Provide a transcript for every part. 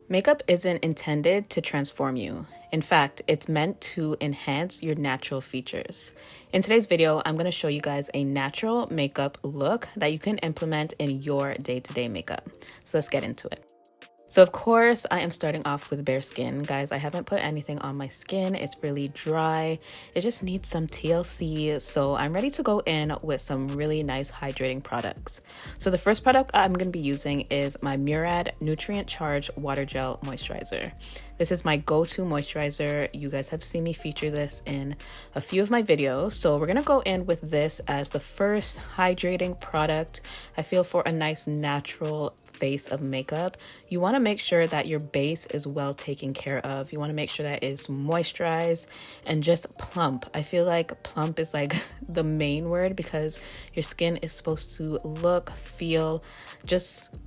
Makeup isn't intended to transform you. In fact, it's meant to enhance your natural features. In today's video, I'm going to show you guys a natural makeup look that you can implement in your day-to-day makeup. So let's get into it. So of course, I am starting off with bare skin. Guys, I haven't put anything on my skin. It's really dry. It just needs some TLC. So I'm ready to go in with some really nice hydrating products. So the first product I'm going to be using is my Murad Nutrient Charge Water Gel Moisturizer. This is my go-to moisturizer. You guys have seen me feature this in a few of my videos. So we're gonna go in with this as the first hydrating product. I feel for a nice natural face of makeup, you wanna make sure that your base is well taken care of. You wanna make sure that it's moisturized and just plump. I feel like plump is like the main word because your skin is supposed to look, feel, just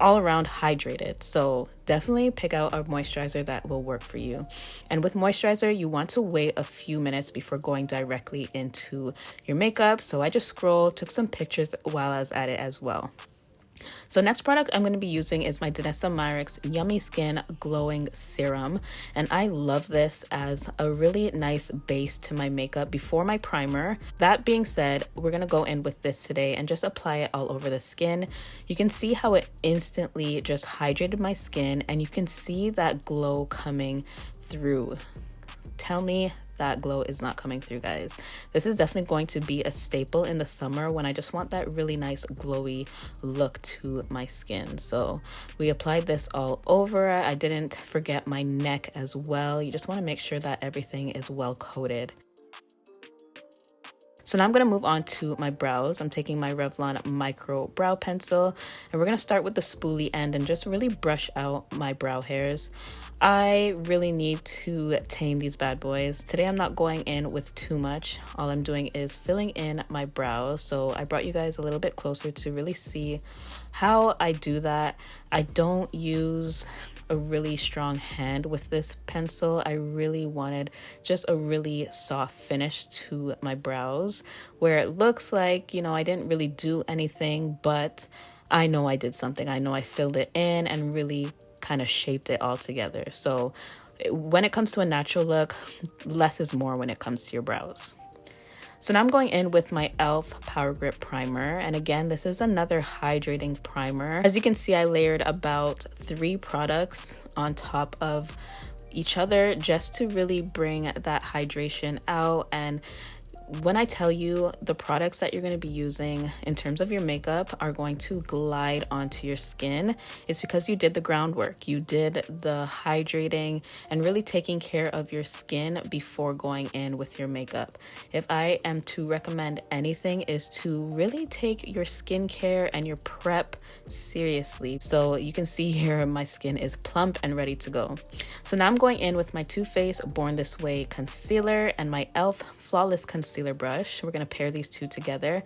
all around hydrated. So definitely pick out a moisturizer that will work for you. And with moisturizer, you want to wait a few minutes before going directly into your makeup. So I just scrolled, took some pictures while I was at it as well. So next product I'm going to be using is my Danessa Myricks Yummy Skin Glowing Serum. And I love this as a really nice base to my makeup before my primer. That being said, we're going to go in with this today and just apply it all over the skin. You can see how it instantly just hydrated my skin and you can see that glow coming through. Tell me that glow is not coming through, guys. This is definitely going to be a staple in the summer when I just want that really nice glowy look to my skin. So we applied this all over. I didn't forget my neck as well. You just want to make sure that everything is well coated. So now I'm going to move on to my brows. I'm taking my Revlon Micro Brow Pencil and we're going to start with the spoolie end and just really brush out my brow hairs. I really need to tame these bad boys. Today I'm not going in with too much. All I'm doing is filling in my brows. So I brought you guys a little bit closer to really see how I do that. I don't use a really strong hand with this pencil. I really wanted just a really soft finish to my brows where it looks like, you know, I didn't really do anything, but I know I did something. I know I filled it in and really kind of shaped it all together. So when it comes to a natural look, less is more when it comes to your brows. So now I'm going in with my e.l.f. Power Grip Primer. And again, this is another hydrating primer. As you can see, I layered about 3 products on top of each other just to really bring that hydration out. And when I tell you the products that you're going to be using in terms of your makeup are going to glide onto your skin, it's because you did the groundwork. You did the hydrating and really taking care of your skin before going in with your makeup. If I am to recommend anything is to really take your skincare and your prep seriously. So you can see here my skin is plump and ready to go. So now I'm going in with my Too Faced Born This Way concealer and my e.l.f. Flawless Concealer brush. We're going to pair these two together.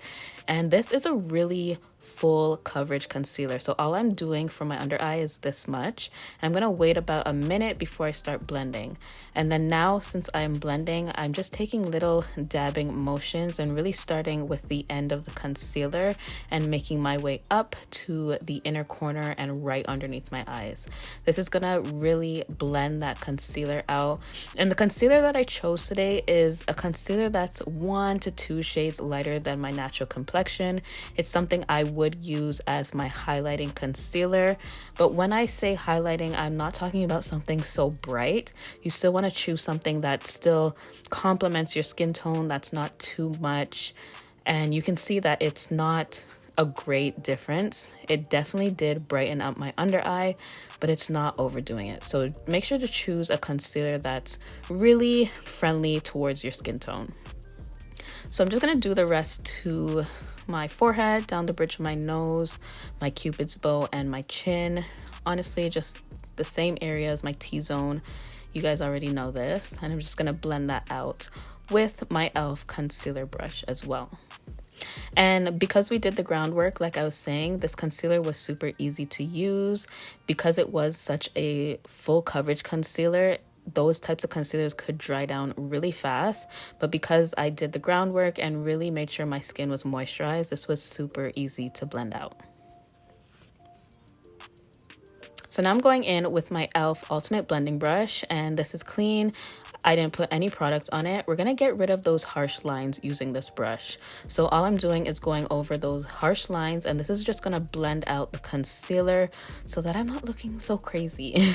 And this is a really full coverage concealer. So all I'm doing for my under eye is this much. And I'm going to wait about a minute before I start blending. And then now, since I'm blending, I'm just taking little dabbing motions and really starting with the end of the concealer and making my way up to the inner corner and right underneath my eyes. This is going to really blend that concealer out. And the concealer that I chose today is a concealer that's 1 to 2 shades lighter than my natural complexion. It's something I would use as my highlighting concealer, but when I say highlighting, I'm not talking about something so bright. You still want to choose something that still complements your skin tone, that's not too much, and you can see that it's not a great difference. It definitely did brighten up my under eye, but it's not overdoing it. So make sure to choose a concealer that's really friendly towards your skin tone. So I'm just going to do the rest to my forehead, down the bridge of my nose, my cupid's bow, and my chin. Honestly, just the same areas, my T-zone. You guys already know this. And I'm just going to blend that out with my e.l.f. concealer brush as well. And because we did the groundwork, like I was saying, this concealer was super easy to use. Because it was such a full coverage concealer, those types of concealers could dry down really fast, but because I did the groundwork and really made sure my skin was moisturized, this was super easy to blend out. So now I'm going in with my e.l.f. Ultimate Blending Brush, and this is clean. I didn't put any product on it. We're gonna get rid of those harsh lines using this brush. So all I'm doing is going over those harsh lines, and this is just gonna blend out the concealer so that I'm not looking so crazy.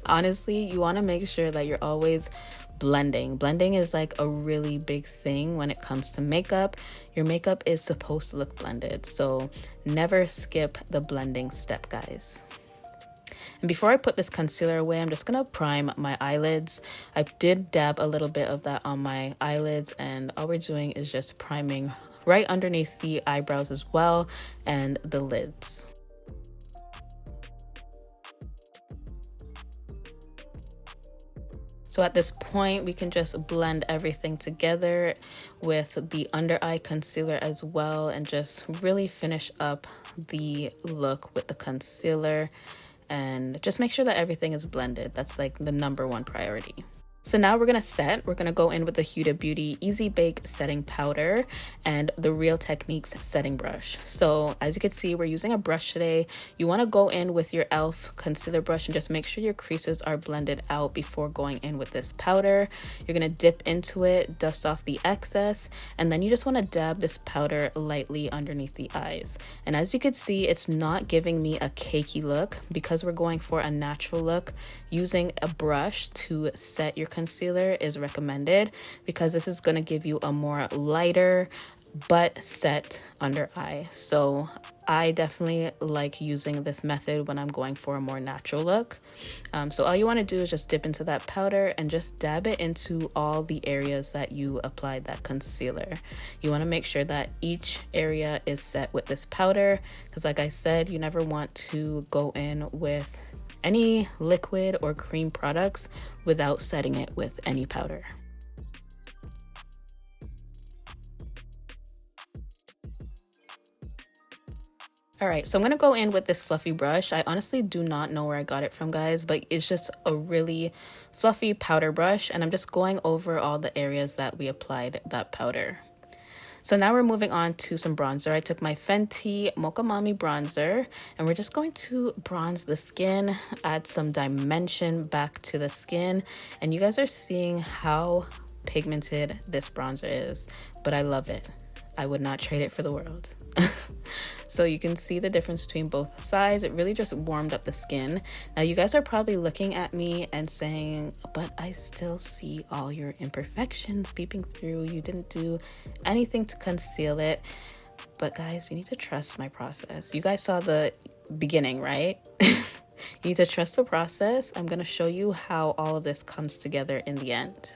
Honestly, you wanna make sure that you're always blending. Blending is like a really big thing when it comes to makeup. Your makeup is supposed to look blended, so never skip the blending step, guys. And before I put this concealer away, I'm just gonna prime my eyelids. I did dab a little bit of that on my eyelids, and all we're doing is just priming right underneath the eyebrows as well, and the lids. So at this point, we can just blend everything together with the under eye concealer as well, and just really finish up the look with the concealer. And just make sure that everything is blended. That's like the #1 priority. So now we're gonna go in with the Huda Beauty Easy Bake Setting Powder and the Real Techniques Setting Brush. So as you can see, we're using a brush today. You wanna go in with your e.l.f. concealer brush and just make sure your creases are blended out before going in with this powder. You're gonna dip into it, dust off the excess, and then you just wanna dab this powder lightly underneath the eyes. And as you can see, it's not giving me a cakey look because we're going for a natural look. Using a brush to set your concealer is recommended because this is going to give you a more lighter but set under eye. So I definitely like using this method when I'm going for a more natural look. So all you want to do is just dip into that powder and just dab it into all the areas that you applied that concealer. You want to make sure that each area is set with this powder because, like I said, you never want to go in with any liquid or cream products without setting it with any powder. All right, so I'm gonna go in with this fluffy brush. I honestly do not know where I got it from, guys, but it's just a really fluffy powder brush, and I'm just going over all the areas that we applied that powder. So now we're moving on to some bronzer. I took my Fenty Mocha Mami bronzer, and we're just going to bronze the skin, add some dimension back to the skin. And you guys are seeing how pigmented this bronzer is, but I love it. I would not trade it for the world. So you can see the difference between both sides. It really just warmed up the skin. Now you guys are probably looking at me and saying, but I still see all your imperfections peeping through. You didn't do anything to conceal it. But guys, you need to trust my process. You guys saw the beginning, right? You need to trust the process. I'm gonna show you how all of this comes together in the end.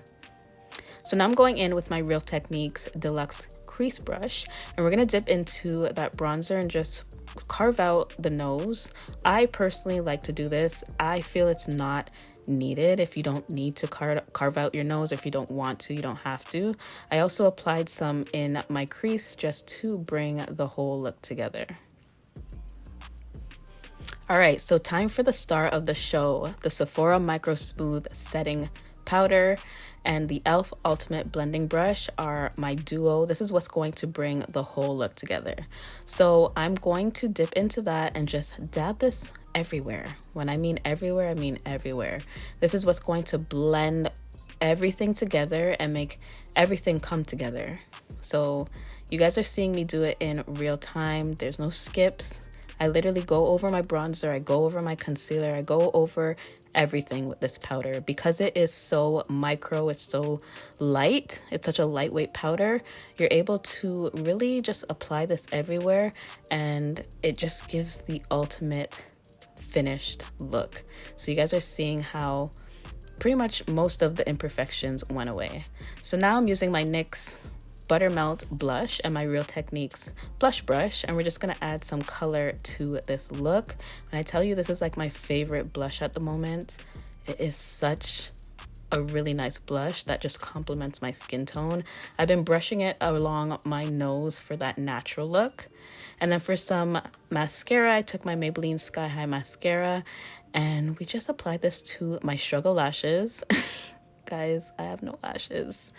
So now I'm going in with my Real Techniques Deluxe Crease Brush, and we're going to dip into that bronzer and just carve out the nose. I personally like to do this. I feel it's not needed if you don't need to carve out your nose. If you don't want to, you don't have to. I also applied some in my crease just to bring the whole look together. All right, so time for the star of the show, the Sephora Micro Smooth Setting Powder and the e.l.f. Ultimate Blending Brush are my duo. This is what's going to bring the whole look together. So I'm going to dip into that and just dab this everywhere. When I mean everywhere, I mean everywhere. This is what's going to blend everything together and make everything come together. So you guys are seeing me do it in real time. There's no skips. I literally go over my bronzer, I go over my concealer, I go over everything with this powder because it is so micro, it's so light, it's such a lightweight powder. You're able to really just apply this everywhere and it just gives the ultimate finished look. So you guys are seeing how pretty much most of the imperfections went away. So now I'm using my NYX Buttermelt blush and my Real Techniques blush brush, and we're just gonna add some color to this look. And I tell you, this is like my favorite blush at the moment. It is such a really nice blush that just complements my skin tone. I've been brushing it along my nose for that natural look. And then for some mascara, I took my Maybelline Sky High mascara and we just applied this to my struggle lashes. Guys, I have no lashes.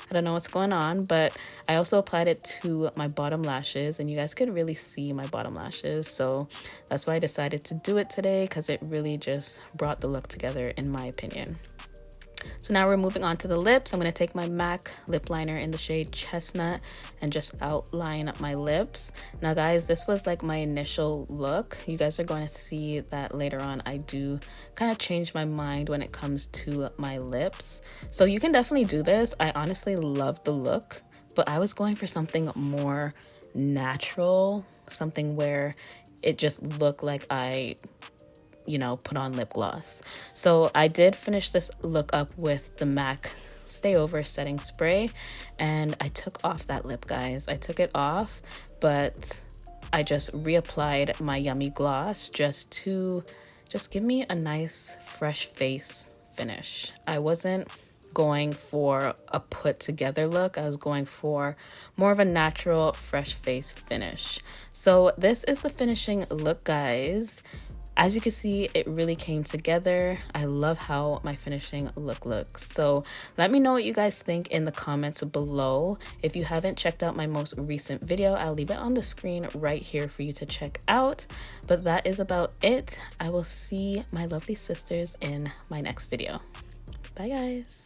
I don't know what's going on, but I also applied it to my bottom lashes, and you guys could really see my bottom lashes. So that's why I decided to do it today, because it really just brought the look together in my opinion. So now we're moving on to the lips. I'm going to take my MAC lip liner in the shade Chestnut and just outline my lips. Now guys, this was like my initial look. You guys are going to see that later on I do kind of change my mind when it comes to my lips. So you can definitely do this. I honestly love the look, but I was going for something more natural, something where it just looked like I put on lip gloss. So I did finish this look up with the MAC Stay Over setting spray, and I took off that lip, guys. I took it off, but I just reapplied my Yummy gloss just to give me a nice fresh face finish. I wasn't going for a put together look. I was going for more of a natural fresh face finish. So this is the finishing look, guys. As you can see, it really came together. I love how my finishing look looks. So let me know what you guys think in the comments below. If you haven't checked out my most recent video, I'll leave it on the screen right here for you to check out. But that is about it. I will see my lovely sisters in my next video. Bye, guys.